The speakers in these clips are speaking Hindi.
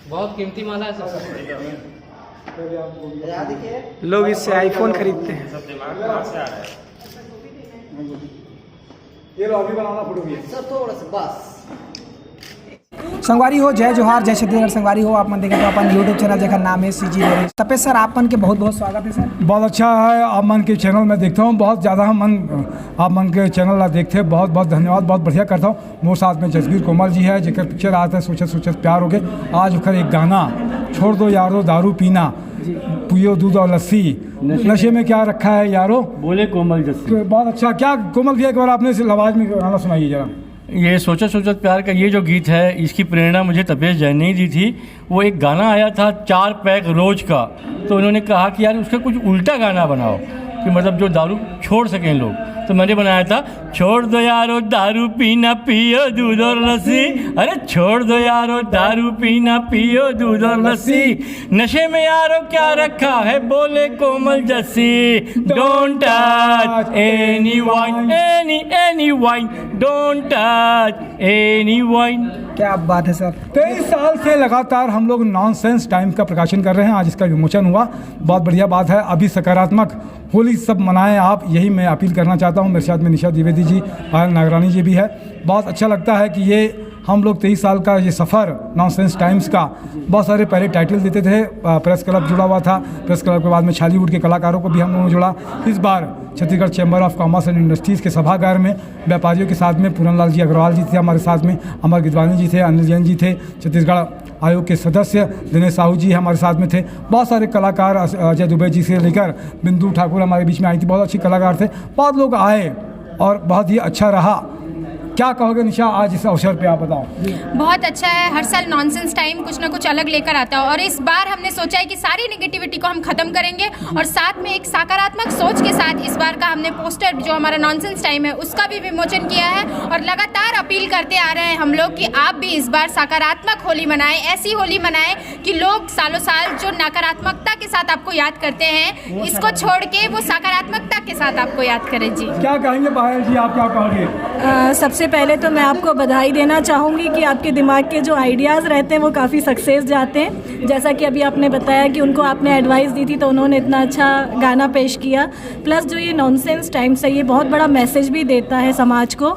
बहुत कीमती माला है सर। लोग इससे आईफोन खरीदते हैं। ये लो अभी बनाना फोटो भी सर थोड़ा सा बस। संगवारी हो, जय जोहार, जय छत्तीसगढ़। संगवारी हो, आप मन देखे तो अपन यूट्यूब चैनल जेकर नाम है सीजी लोरे। तपेश सर, आप मन के बहुत बहुत स्वागत है सर। बहुत अच्छा है। आप मन के चैनल में देखता हूँ, बहुत ज़्यादा हम आप मन के चैनल देखते हैं। बहुत बहुत धन्यवाद, बहुत बढ़िया करता हूँ। मोर साथ में जसबीर कोमल जी है, जेकर पिक्चर आता है सोचत सोचत प्यार हो गए। आज ओकर एक गाना, छोड़ दो यारो दारू पीना, पियो दूध और लस्सी, नशे में क्या रखा है यारो, बोले कोमल जस्सी। बहुत अच्छा। क्या कोमल जी, एक बार आपने इस आवाज़ में गाना सुनाइए जरा। ये सोचत सोचत प्यार का ये जो गीत है, इसकी प्रेरणा मुझे तपेश जैन ने ही दी थी। वो एक गाना आया था 4 पैक रोज का, तो उन्होंने कहा कि यार उसका कुछ उल्टा गाना बनाओ कि मतलब जो दारू छोड़ सकें लोग। तो मैंने बनाया था, छोड़ दो यारो दारू पीना, पियो दूध और लस्सी। अरे छोड़ दो यारो दारू पीना, पियो दूध और लस्सी, नशे में यारो क्या रखा है, बोले Komal Jassi. Don't touch any wine, any wine, don't touch any wine. क्या बात है सर। 23 साल से लगातार हम लोग नॉनसेंस टाइम का प्रकाशन कर रहे हैं। आज इसका विमोचन हुआ, बहुत बढ़िया बात है। अभी सकारात्मक होली सब मनाएं आप, यही मैं अपील करना चाहता हूं। मेरे साथ में निशा द्विवेदी जी, पायल नागरानी जी भी है। बहुत अच्छा लगता है कि ये हम लोग 23 साल का ये सफ़र नॉनसेंस टाइम्स का, बहुत सारे पहले टाइटल देते थे। प्रेस क्लब जुड़ा हुआ था, प्रेस क्लब के बाद में छालीवुड के कलाकारों को भी हम लोगों ने जोड़ा। इस बार Chhattisgarh chamber of commerce and industries के सभागार में व्यापारियों के साथ में पूरन लाल जी अग्रवाल जी थे हमारे साथ में, अमर गिदवानी जी थे, अनिल जैन जी थे, छत्तीसगढ़ आयोग के सदस्य दिनेश साहू जी हमारे साथ में थे। बहुत सारे कलाकार, अजय दुबे जी से लेकर बिंदु ठाकुर हमारे बीच में आई थी, बहुत अच्छी कलाकार थे। बहुत लोग आए और बहुत ही अच्छा रहा। क्या कहोगे निशा आज इस अवसर पे, आप बताओ। बहुत अच्छा है। हर साल नॉनसेंस टाइम कुछ ना कुछ अलग लेकर आता है और इस बार हमने सोचा है कि सारी नेगेटिविटी को हम खत्म करेंगे और साथ में एक सकारात्मक सोच के साथ इस बार का हमने पोस्टर जो हमारा नॉनसेंस टाइम है उसका भी विमोचन किया है। और लगातार अपील करते आ रहे हैं हम लोग कि आप भी इस बार सकारात्मक होली मनाएं, ऐसी होली मनाएं कि लोग सालों साल जो नकारात्मकता के साथ आपको याद करते हैं, इसको छोड़ के वो सकारात्मकता के साथ आपको याद करें। जी क्या कहेंगे पायल जी, आप क्या कहोगे? सबसे पहले तो मैं आपको बधाई देना चाहूँगी कि आपके दिमाग के जो आइडियाज़ रहते हैं वो काफ़ी सक्सेस जाते हैं। जैसा कि अभी आपने बताया कि उनको आपने एडवाइस दी थी तो उन्होंने इतना अच्छा गाना पेश किया। प्लस जो ये नॉनसेंस टाइम्स है, ये बहुत बड़ा मैसेज भी देता है समाज को।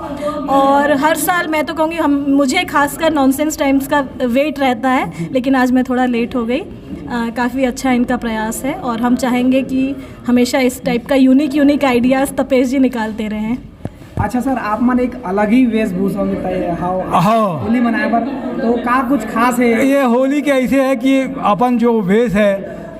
और हर साल मैं तो कहूँगी मुझे खासकर नॉनसेंस टाइम्स का वेट रहता है, लेकिन आज मैं थोड़ा लेट हो गई। काफ़ी अच्छा इनका प्रयास है और हम चाहेंगे कि हमेशा इस टाइप का यूनिक आइडियाज़ तपेश जी निकालते रहें। अच्छा सर, आप मन एक अलग ही वेशभूषा में होली मनाए पर, तो का कुछ खास है? ये होली के ऐसे है कि अपन जो वेश है,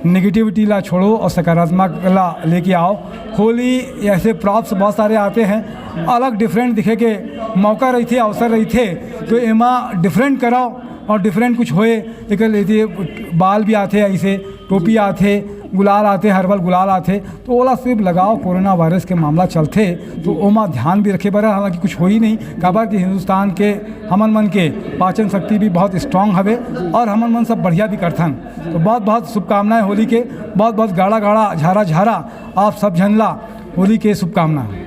नेगेटिविटी ला छोड़ो और सकारात्मक ला लेके आओ। होली ऐसे प्रॉप्स बहुत सारे आते हैं, अलग डिफरेंट दिखे के मौका रही थे, अवसर रही थे, तो एमा डिफरेंट कराओ और डिफरेंट कुछ होए। एक बाल भी आते, ऐसे टोपी आते, गुलाल आते, हर्बल गुलाल आते, तो ओला सिर्फ लगाओ। कोरोना वायरस के मामला चलते तो ओमा ध्यान भी रखे बर, हालांकि कुछ हो ही नहीं। काबर कि हिंदुस्तान के हमन मन के पाचन शक्ति भी बहुत स्ट्रांग हवे और हमन मन सब बढ़िया भी करथन। तो बहुत बहुत शुभकामनाएं होली के, बहुत बहुत गाढ़ा गाढ़ा झारा झारा आप सब झनला होली के शुभकामनाएं।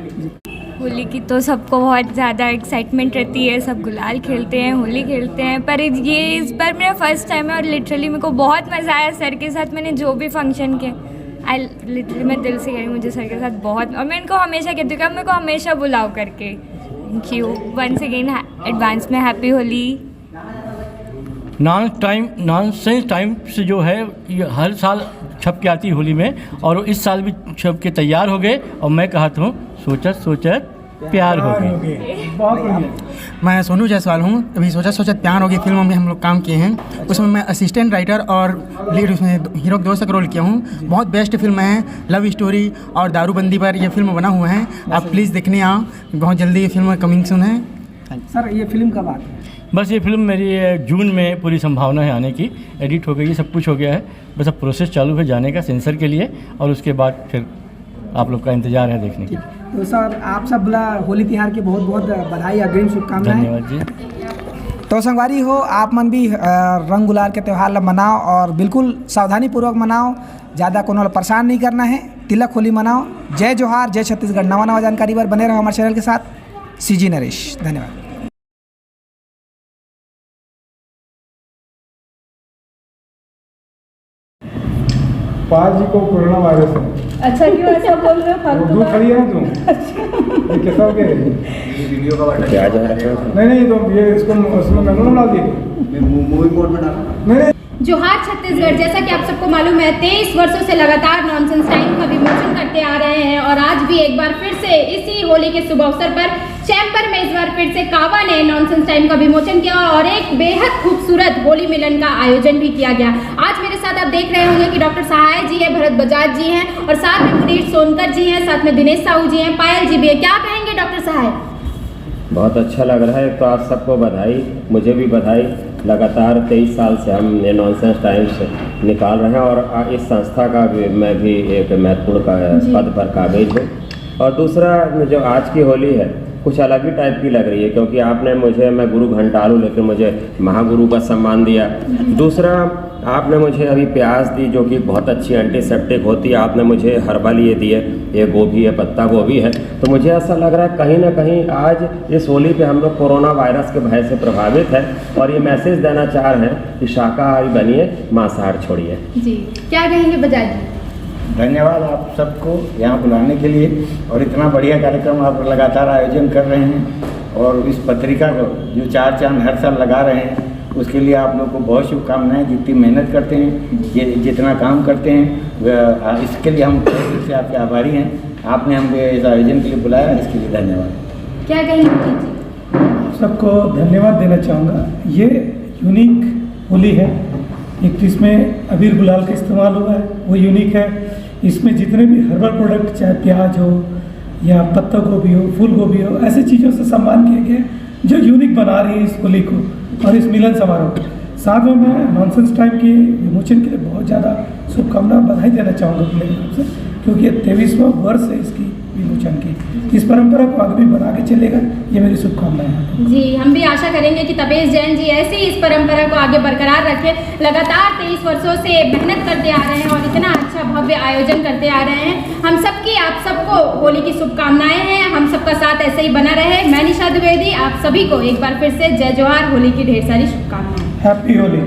होली की तो सबको बहुत ज़्यादा एक्साइटमेंट रहती है, सब गुलाल खेलते हैं, होली खेलते हैं। पर ये इस बार मेरा फर्स्ट टाइम है और लिटरली मेरे को बहुत मज़ा आया सर के साथ। मैंने जो भी फंक्शन किया, लिटरली मैं दिल से कह रही हूँ, मुझे सर के साथ बहुत, और मैं इनको हमेशा कहती हूँ कि मेरे को हमेशा बुलाओ करके। Thank you once again, advance में हैप्पी होली। नॉनसेंस टाइम से जो है ये हर साल छप के आती है होली में, और इस साल भी छप के तैयार हो गए। और मैं कहता हूँ सोचत सोचत प्यार हो गए। मैं सोनू जायसवाल हूँ। अभी सोचत सोचत प्यार हो गई फिल्म में हम लोग काम किए हैं, उसमें मैं असिस्टेंट राइटर और लीड उसमें हीरो दोस्त का रोल किया हूँ। बहुत बेस्ट फिल्म है, लव स्टोरी और दारूबंदी पर यह फिल्म बना हुआ है। आप प्लीज़ देखने आओ, बहुत जल्दी ये फिल्म कमिंग सून है। सर ये फिल्म कब आती है? बस ये फिल्म मेरी जून में पूरी संभावना है आने की। एडिट हो गई है, सब कुछ हो गया है, बस अब प्रोसेस चालू है जाने का सेंसर के लिए, और उसके बाद फिर आप लोग का इंतजार है देखने की। तो सर आप सब होली त्यौहार की बहुत बहुत बधाई, अग्रिम शुभकामनाएं। धन्यवाद जी। तो संगवारी हो, आप मन भी रंग गुलाल के त्यौहार ला मनाओ और बिल्कुल सावधानी पूर्वक मनाओ, ज़्यादा कोनो परेशान नहीं करना है। तिलक होली मनाओ। जय जोहार, जय छत्तीसगढ़। नवा नवा जानकारी पर बने रहो हमारे चैनल के साथ। CG नरेश, धन्यवाद। पाल जी को कोरोना वायरस है। अच्छा, क्यों ऐसा बोल रहे हो? फालतू दूर बात। खड़ी है ना तुम, ये कैसा हो गया ये वीडियो का नहीं तो ये इसको उसमें मैंने डाल दिए मूवी मोड में डाल नहीं। जोहार छत्तीसगढ़। जैसा कि आप सबको मालूम है 23 वर्षों से लगातार नॉनसेंस टाइम का विमोचन करते आ रहे हैं और आज भी एक बार फिर से इसी होली के शुभ अवसर पर चैम्बर में इस बार फिर से कावा ने नॉनसेंस टाइम का विमोचन किया और एक बेहद खूबसूरत होली मिलन का आयोजन भी किया गया। आज मेरे साथ आप देख रहे होंगे कि डॉक्टर सहाय जी है, भरत बजाज जी हैं और साथ में मुनीर सोनकर जी हैं, साथ में दिनेश साहू जी हैं, पायल जी भी है। क्या कहेंगे डॉक्टर सहाय? बहुत अच्छा लग रहा है। तो आप सबको बधाई, मुझे भी बधाई। लगातार 23 साल से हम ये नॉनसेंस टाइम्स निकाल रहे हैं और इस संस्था का भी मैं भी एक महत्वपूर्ण पद पर काबिज हूँ। और दूसरा, जो आज की होली है कुछ अलग ही टाइप की लग रही है, क्योंकि आपने मुझे, मैं गुरु घंटालू लेकिन मुझे महागुरु का सम्मान दिया। दूसरा, आपने मुझे अभी प्याज दी जो कि बहुत अच्छी एंटीसेप्टिक होती है। आपने मुझे हर्बल ये दिए, ये गोभी है, पत्ता गोभी है। तो मुझे ऐसा लग रहा है कहीं ना कहीं आज इस होली पे हम लोग कोरोना वायरस के भय से प्रभावित है और ये मैसेज देना चाह रहे हैं कि शाकाहारी बनिए, मांसाहार छोड़िए। जी, क्या कहेंगे बजाज जी? धन्यवाद आप सबको यहाँ बुलाने के लिए और इतना बढ़िया कार्यक्रम आप लगातार आयोजन कर रहे हैं और इस पत्रिका को जो 4 चांद हर साल लगा रहे हैं उसके लिए आप लोग को बहुत शुभकामनाएं। जितनी मेहनत करते हैं, ये जितना काम करते हैं, इसके लिए हम दिल से आपके आभारी हैं। आपने हमको इस आयोजन के लिए बुलाया, इसके लिए धन्यवाद। क्या कहेंगे जी? सबको धन्यवाद देना चाहूँगा। ये यूनिक होली है, एक तो इसमें अबीर गुलाल का इस्तेमाल हुआ है, वो यूनिक है। इसमें जितने भी हर्बल प्रोडक्ट, चाहे प्याज हो या पत्ता गोभी हो, फूल गोभी हो, ऐसी चीज़ों से सम्मान किया गया जो यूनिक बना रही है इस होली को और इस मिलन समारोह को। साथ में मैं नॉनसेंस टाइम के विमोचन के लिए बहुत ज़्यादा शुभकामना, बधाई देना चाहूँगा अपने तरफ से, क्योंकि ये 23वां वर्ष है इसकी विमोचन की। इस परंपरा को आगे भी बना के चलेगा, ये मेरी शुभकामनाएं हैं। जी, हम भी आशा करेंगे कि तपेश जैन जी ऐसे ही इस परंपरा को आगे बरकरार रखें। लगातार 23 वर्षों से मेहनत करते आ रहे हैं और इतना अच्छा भव्य आयोजन करते आ रहे हैं। हम सबकी, आप सबको होली की शुभकामनाएं हैं। हम सबका साथ ऐसे ही बना रहे। मैं निशा द्विवेदी, आप सभी को एक बार फिर से जय जोहार, होली की ढेर सारी शुभकामनाएं। हैप्पी होली।